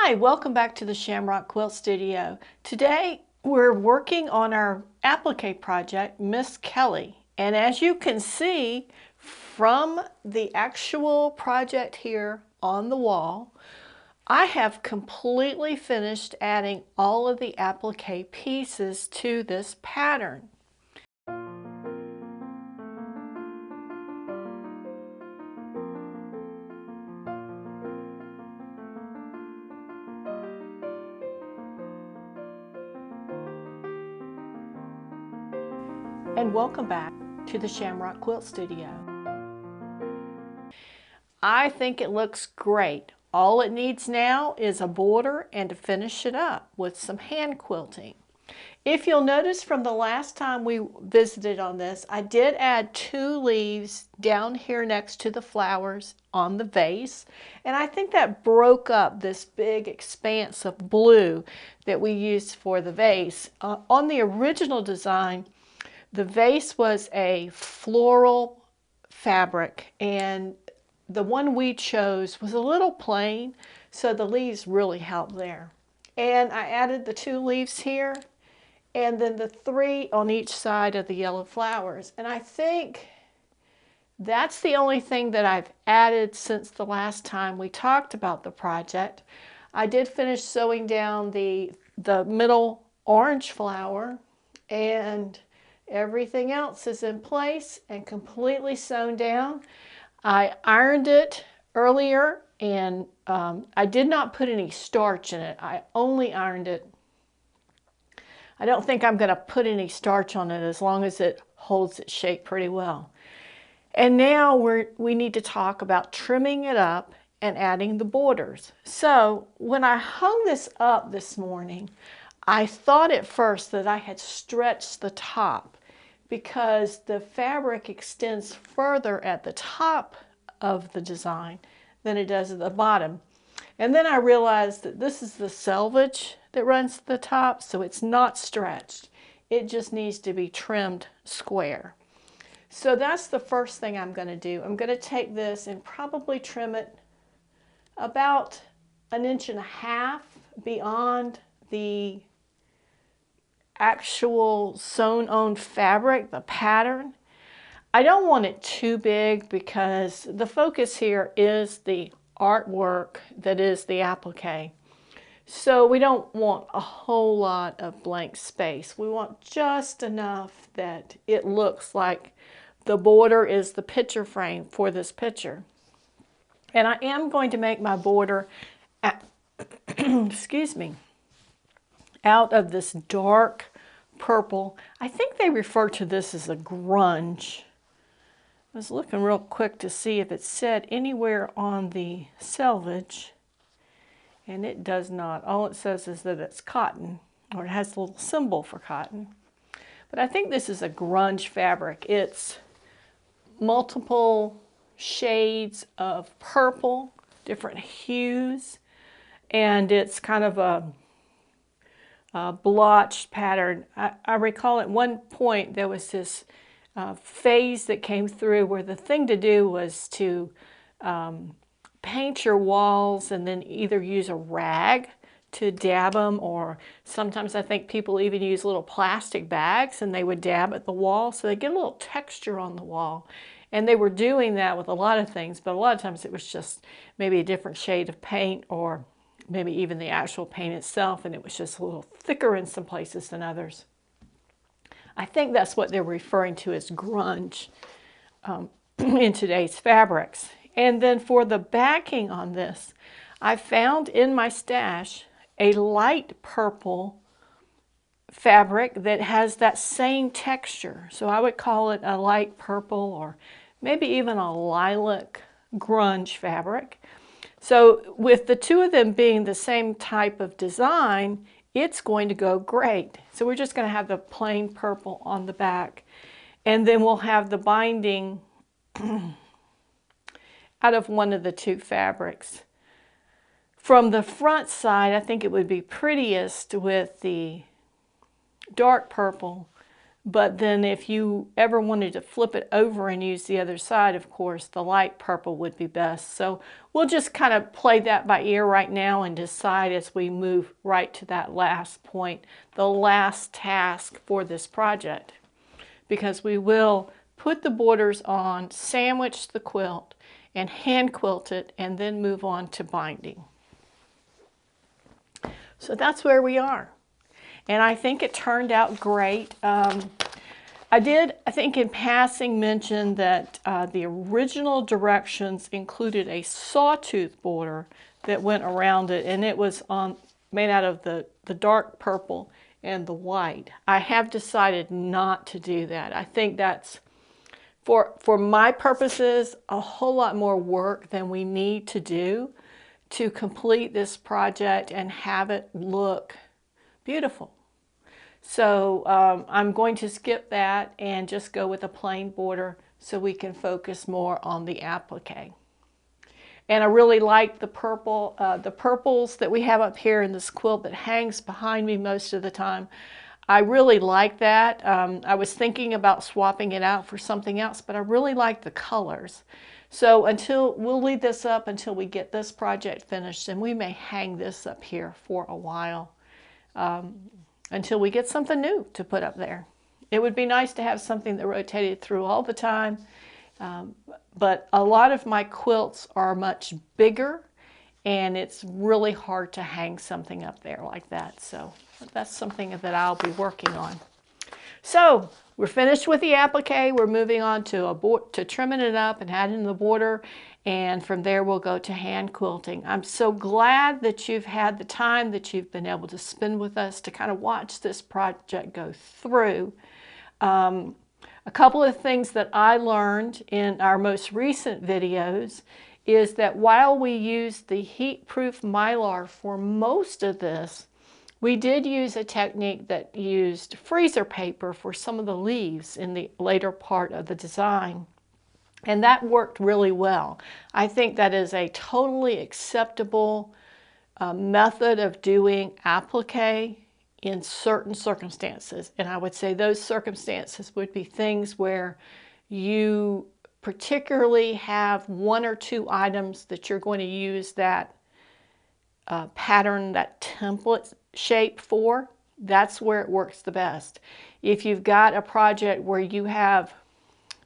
Hi, welcome back to the Shamrock Quilt Studio. Today we're working on our applique project, Miss Kelly. And as you can see from the actual project here on the wall, I have completely finished adding all of the applique pieces to this pattern. And welcome back to the Shamrock Quilt Studio. I think it looks great. All it needs now is a border and to finish it up with some hand quilting. If you'll notice from the last time we visited on this, I did add 2 leaves down here next to the flowers on the vase, and I think that broke up this big expanse of blue that we used for the vase. On the original design, the vase was a floral fabric, and the one we chose was a little plain, so the leaves really helped there. And I added the 2 leaves here, and then the 3 on each side of the yellow flowers. And I think that's the only thing that I've added since the last time we talked about the project. I did finish sewing down the middle orange flower, and everything else is in place and completely sewn down. I ironed it earlier, and I did not put any starch in it. I only ironed it. I don't think I'm going to put any starch on it as long as it holds its shape pretty well. And now we need to talk about trimming it up and adding the borders. So when I hung this up this morning, I thought at first that I had stretched the top because the fabric extends further at the top of the design than it does at the bottom. And then I realized that this is the selvage that runs to the top, so it's not stretched. It just needs to be trimmed square. So that's the first thing I'm going to do. I'm going to take this and probably trim it about 1.5 inches beyond the actual sewn on fabric, the pattern. I don't want it too big because the focus here is the artwork that is the applique. So we don't want a whole lot of blank space. We want just enough that it looks like the border is the picture frame for this picture. And I am going to make my border excuse me, out of this dark purple. I think they refer to this as a grunge. I was looking real quick to see if it said anywhere on the selvage, and it does not. All it says is that it's cotton, or it has a little symbol for cotton. But I think this is a grunge fabric. It's multiple shades of purple, different hues, and it's kind of a blotched pattern. I recall at one point there was this phase that came through where the thing to do was to paint your walls and then either use a rag to dab them, or sometimes I think people even use little plastic bags and they would dab at the wall so they get a little texture on the wall. And they were doing that with a lot of things, but a lot of times it was just maybe a different shade of paint, or maybe even the actual paint itself, and it was just a little thicker in some places than others. I think that's what they're referring to as grunge in today's fabrics. And then for the backing on this, I found in my stash a light purple fabric that has that same texture. So I would call it a light purple, or maybe even a lilac grunge fabric. So with the 2 of them being the same type of design, it's going to go great. So we're just going to have the plain purple on the back, and then we'll have the binding out of one of the 2 fabrics. From the front side, I think it would be prettiest with the dark purple, But then if you ever wanted to flip it over and use the other side, of course, the light purple would be best. So we'll just kind of play that by ear right now and decide as we move right to that last point, the last task for this project. Because we will put the borders on, sandwich the quilt, and hand quilt it, and then move on to binding. So that's where we are. And I think it turned out great. I think in passing, mention that the original directions included a sawtooth border that went around it, and it was made out of the dark purple and the white. I have decided not to do that. I think that's, for my purposes, a whole lot more work than we need to do to complete this project and have it look beautiful. So I'm going to skip that and just go with a plain border so we can focus more on the applique. And I really like the purples that we have up here in this quilt that hangs behind me most of the time. I really like that. I was thinking about swapping it out for something else, but I really like the colors. So we'll leave this up until we get this project finished, and we may hang this up here for a while until we get something new to put up there. It would be nice to have something that rotated through all the time, but a lot of my quilts are much bigger, and it's really hard to hang something up there like that. So that's something that I'll be working on. So we're finished with the applique. We're moving on to trimming it up and adding the border, and from there we'll go to hand quilting. I'm so glad that you've had the time that you've been able to spend with us to kind of watch this project go through. A couple of things that I learned in our most recent videos is that while we used the heat-proof mylar for most of this, we did use a technique that used freezer paper for some of the leaves in the later part of the design. And that worked really well. I think that is a totally acceptable method of doing applique in certain circumstances. And I would say those circumstances would be things where you particularly have one or two items that you're going to use that pattern, that template shape for. That's where it works the best. If you've got a project where you have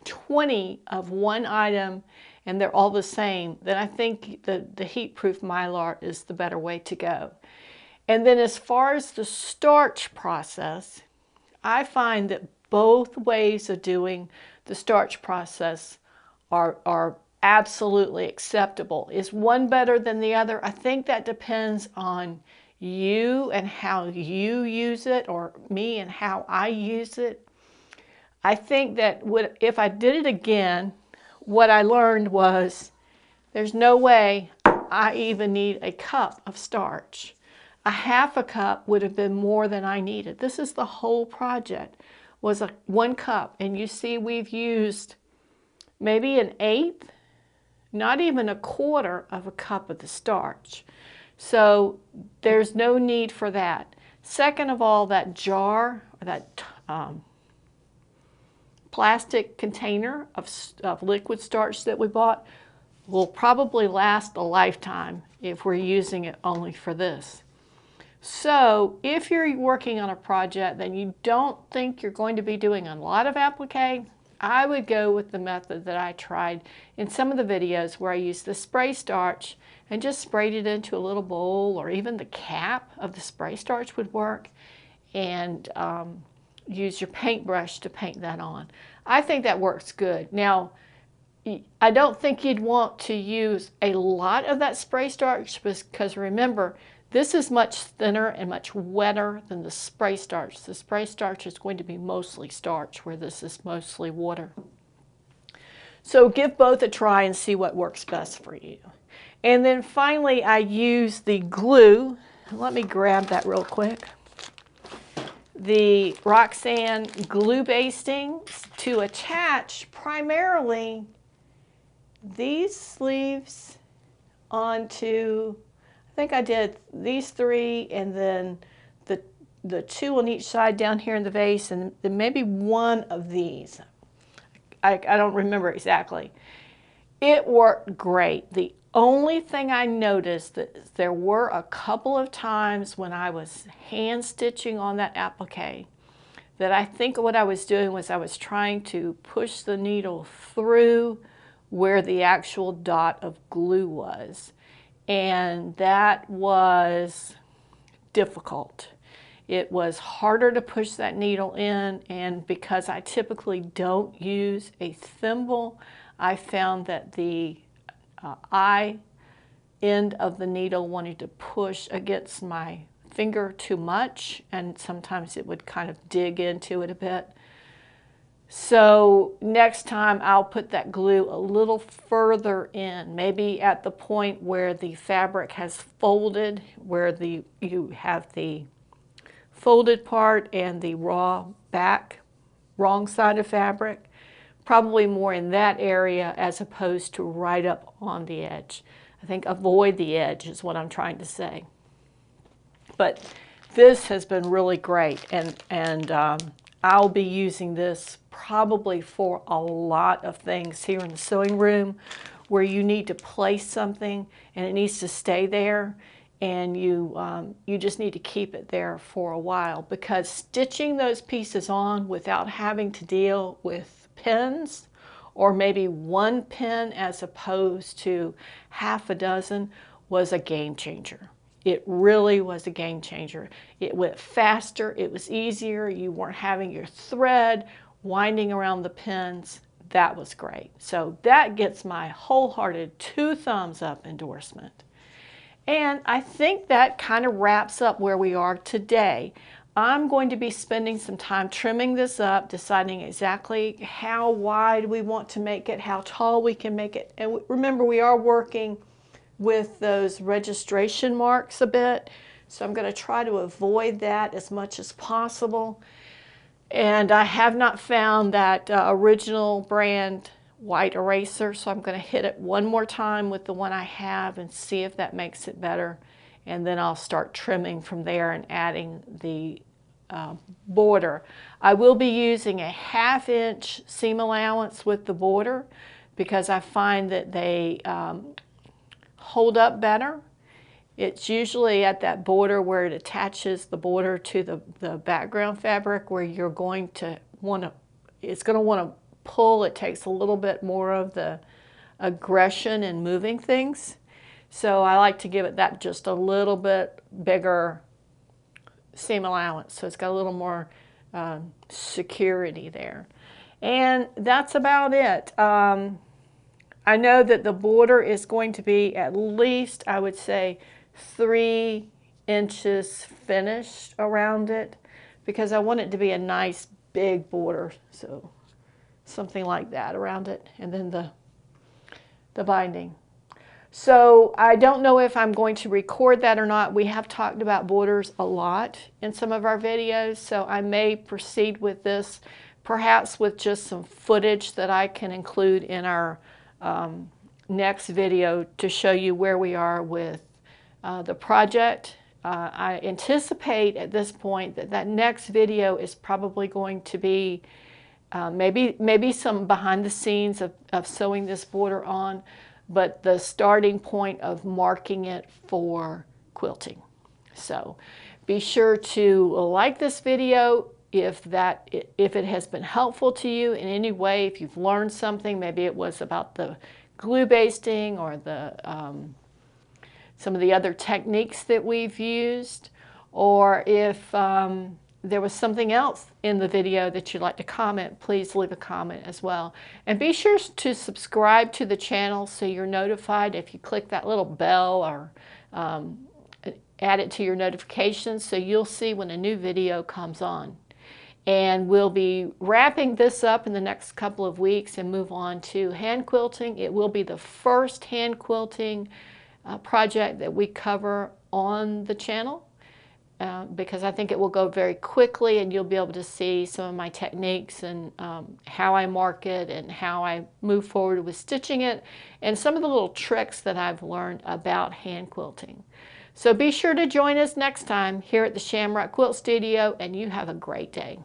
20 of one item and they're all the same, then I think the heat-proof mylar is the better way to go. And then as far as the starch process, I find that both ways of doing the starch process are absolutely acceptable. Is one better than the other? I think that depends on you and how you use it, or me and how I use it. I think that if I did it again, what I learned was there's no way I even need a cup of starch. A half a cup would have been more than I needed. This is the whole project, was 1 cup. And you see we've used maybe an eighth, not even a quarter of a cup of the starch. So there's no need for that. Second of all, that jar, or that plastic container of liquid starch that we bought will probably last a lifetime if we're using it only for this. So if you're working on a project that you don't think you're going to be doing a lot of applique, I would go with the method that I tried in some of the videos where I used the spray starch and just sprayed it into a little bowl, or even the cap of the spray starch would work, and use your paintbrush to paint that on. I think that works good. Now, I don't think you'd want to use a lot of that spray starch, because remember, this is much thinner and much wetter than the spray starch. The spray starch is going to be mostly starch, where this is mostly water. So give both a try and see what works best for you. And then finally, I use the glue. Let me grab that real quick. The Roxanne glue basting to attach primarily these sleeves onto, I think I did these 3, and then the two on each side down here in the vase, and then maybe one of these. I don't remember exactly. It worked great. The only thing I noticed that there were a couple of times when I was hand stitching on that applique that I think what I was doing was I was trying to push the needle through where the actual dot of glue was. And that was difficult. It was harder to push that needle in, and because I typically don't use a thimble, I found that the eye end of the needle wanted to push against my finger too much, and sometimes it would kind of dig into it a bit. So next time I'll put that glue a little further in, maybe at the point where the fabric has folded, where you have the folded part and the raw back, wrong side of fabric. Probably more in that area as opposed to right up on the edge. I think avoid the edge is what I'm trying to say. But this has been really great, and I'll be using this probably for a lot of things here in the sewing room where you need to place something and it needs to stay there, and you just need to keep it there for a while, because stitching those pieces on without having to deal with pins, or maybe one pin as opposed to half a dozen, was a game changer. It really was a game changer. It went faster, it was easier, you weren't having your thread winding around the pins. That was great. So that gets my wholehearted 2 thumbs up endorsement. And I think that kind of wraps up where we are today. I'm going to be spending some time trimming this up, deciding exactly how wide we want to make it, how tall we can make it. And remember, we are working with those registration marks a bit, so I'm going to try to avoid that as much as possible. And I have not found that original brand white eraser, so I'm going to hit it one more time with the one I have and see if that makes it better, and then I'll start trimming from there and adding the border. I will be using a 1/2 inch seam allowance with the border because I find that they hold up better. It's usually at that border where it attaches the border to the background fabric, where you're going to want to, it's going to want to pull. It takes a little bit more of the aggression in moving things. So I like to give it that just a little bit bigger seam allowance, so it's got a little more security there. And that's about it. I know that the border is going to be at least, I would say, 3 inches finished around it, because I want it to be a nice big border, so something like that around it, and then the binding. So I don't know if I'm going to record that or not. We have talked about borders a lot in some of our videos, so I may proceed with this, perhaps with just some footage that I can include in our next video to show you where we are with the project. I anticipate at this point that that next video is probably going to be maybe some behind the scenes of sewing this border on, but the starting point of marking it for quilting. So be sure to like this video if it has been helpful to you in any way. If you've learned something, maybe it was about the glue basting or the some of the other techniques that we've used, or if there was something else in the video that you'd like to comment, please leave a comment as well. And be sure to subscribe to the channel so you're notified if you click that little bell, or add it to your notifications so you'll see when a new video comes on. And we'll be wrapping this up in the next couple of weeks and move on to hand quilting. It will be the first hand quilting project that we cover on the channel, because I think it will go very quickly, and you'll be able to see some of my techniques and how I mark it and how I move forward with stitching it, and some of the little tricks that I've learned about hand quilting. So be sure to join us next time here at the Shamrock Quilt Studio, and you have a great day.